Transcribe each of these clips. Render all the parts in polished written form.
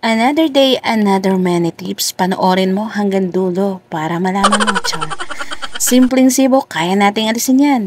Another day, another many tips. Panoorin mo hanggang dulo para malaman mo, char. Simpleng sibo, kaya nating alisin yan.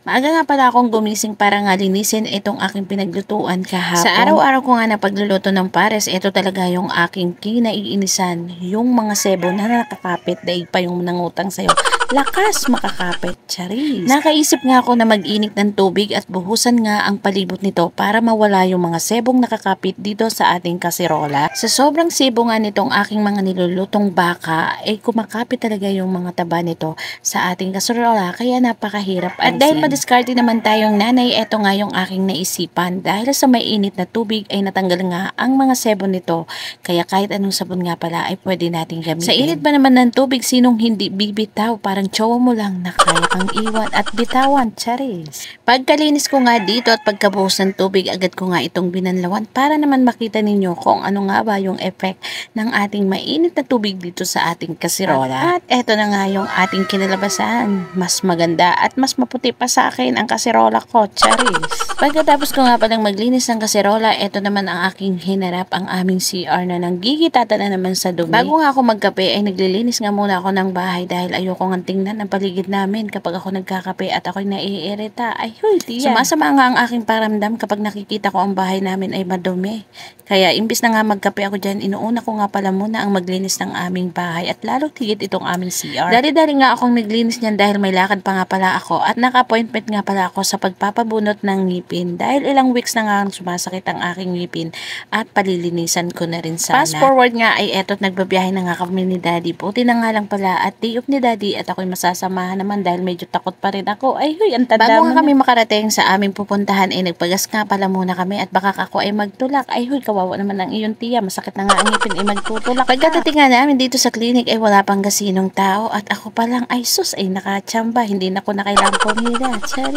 Maaga nga pala akong gumising para nga linisin itong aking pinaglutuan kahapon. Sa araw-araw ko nga na pagluluto ng pares, ito talaga yung aking kinaiinisan. Yung mga sebo na nakakapit, daig pa yung nangutang sa'yo. Lakas makakapit, charis. Nakaisip nga ako na mag-init ng tubig at buhusan nga ang palibot nito para mawala yung mga sebong nakakapit dito sa ating kaserola. Sa sobrang sebo nga nitong aking mga nilulutong baka, ay kumakapit talaga yung mga taba nito sa ating kaserola, kaya napakahirap. At dahil madiskarte naman tayong nanay, eto nga yung aking naisipan. Dahil sa may init na tubig ay natanggal nga ang mga sebo nito, kaya kahit anong sabon nga pala ay pwede nating gamitin. Sa init ba naman ng tubig, sinong hindi bibitaw? Parang tsawa mo lang na kaya kang iwan at bitawan, charis. Pagkalinis ko nga dito at pagkabuhos ng tubig, agad ko nga itong binanlawan para naman makita ninyo kung ano nga ba yung effect ng ating mainit na tubig dito sa ating kaserola. At eto na nga yung ating kinalabasan. Mas maganda at mas maputi pa sa akin ang kaserola ko, charis. Pagkatapos ko nga palang maglinis ng kaserola, eto naman ang aking hinarap, ang aming CR na nanggigitata na naman sa dumi. Bago nga ako magkape ay naglilinis nga muna ako ng bahay dahil ayoko nga tingnan ang paligid namin kapag ako nagkakape at ako'y naiirita. Ay, huy, tiyan. Sumasama nga ang aking paramdam kapag nakikita ko ang bahay namin ay madumi. Kaya imbis na nga magkape ako dyan, inuuna ko nga pala muna ang maglinis ng aming bahay at lalo tigit itong aming CR. Dali-dali nga akong naglinis niyan dahil may lakad pa nga pala ako at naka-appointment nga pala ako sa pagpapabunot ng ngipin dahil ilang weeks na nga sumasakit ang aking ngipin at palilinisan ko na rin sana. Fast forward nga ay eto't nagbabiyahe na nga kami ni Daddy. Buti na nga lang pala at day off ni Daddy at ako'y masasamahan naman dahil medyo takot pa rin ako. Ay, huy, ang tanda. Bago nga kami makarating sa aming pupuntahan ay nagpagas nga pala muna kami at baka ako ay magtulak. Ay, huy, kawawa naman ang iyong tiya. Masakit na nga ang ngipin ay magtutulak. Pagkadating nga namin dito sa clinic ay wala pang gasinong tao at ako pa lang ay sus ay nakachamba. Hindi na ko na kailangan pumila.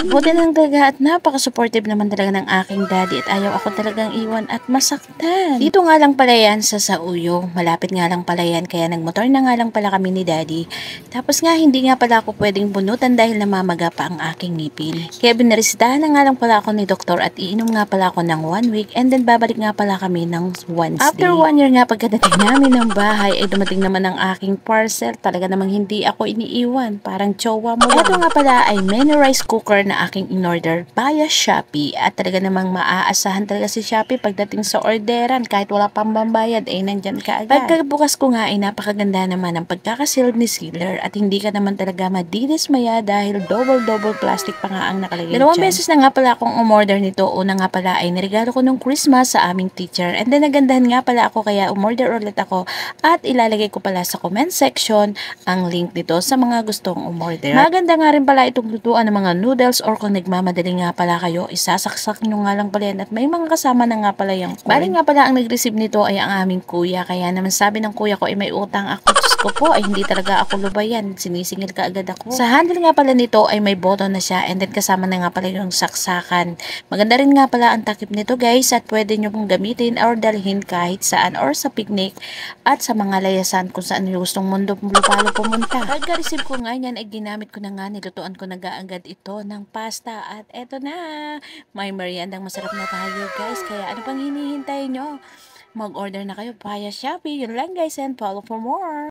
Buti ng daga at napaka-supportive naman talaga ng aking daddy at ayaw ako talagang iwan at masaktan. Dito nga lang pala yan sa Sauyo. Malapit nga lang pala yan kaya nagmotor na nga lang pala kami ni daddy. Tapos nga hindi nga pala ako pwedeng bunutan dahil namamaga pa ang aking ngipin. Kaya binarisitahan na nga lang pala ako ni doktor at iinom nga pala ako ng 1 week and then babalik nga pala kami ng Wednesday. After 1 year nga pagkadating namin ng bahay ay dumating naman ang aking parcel. Talaga namang hindi ako iniiwan. Parang tsawa mo lang. Ito nga pala ay mini rice cooker na aking in-order via Shopee at talaga namang maaasahan talaga si Shopee pagdating sa orderan kahit wala pang bambayad ay nandyan ka agad. Pagkabukas ko nga ay napakaganda naman ang pagkakasealed ni sealer at hindi ka naman talaga madidismaya dahil double plastic pa nga ang nakalagay dyan. 2 beses na nga pala akong umorder nito. Una nga pala ay niregalo ko nung Christmas sa aming teacher and then nagandahan nga pala ako kaya umorder ulit ako at ilalagay ko pala sa comment section ang link dito sa mga gustong umorder. Maganda nga rin pala itong lutuan ng mga noodles or kung nagmamadali nga pala kayo, isasaksak nyo nga lang pala yan at may mga kasama na nga pala yung corn. Bali nga pala ang nag-receive nito ay ang aming kuya kaya naman sabi ng kuya ko ay may utang ako. Diyos ko po ay hindi talaga ako lubayan. Sinisingil ka agad ako. Sa handle nga pala nito ay may button na siya and then kasama na nga pala yung saksakan. Maganda rin nga pala ang takip nito guys at pwede nyo pong gamitin or dalhin kahit saan or sa picnic at sa mga layasan kung saan nyo gustong mundo lupalo pumunta. Pagka-receive ko nga yan ay ginamit ko na nga, nilutuan ko na agad ito ng pasta at eto na, may meriendang masarap na tayo guys, kaya ano pang hinihintay nyo? Mag-order na kayo via Shopee. Yun lang guys and follow for more.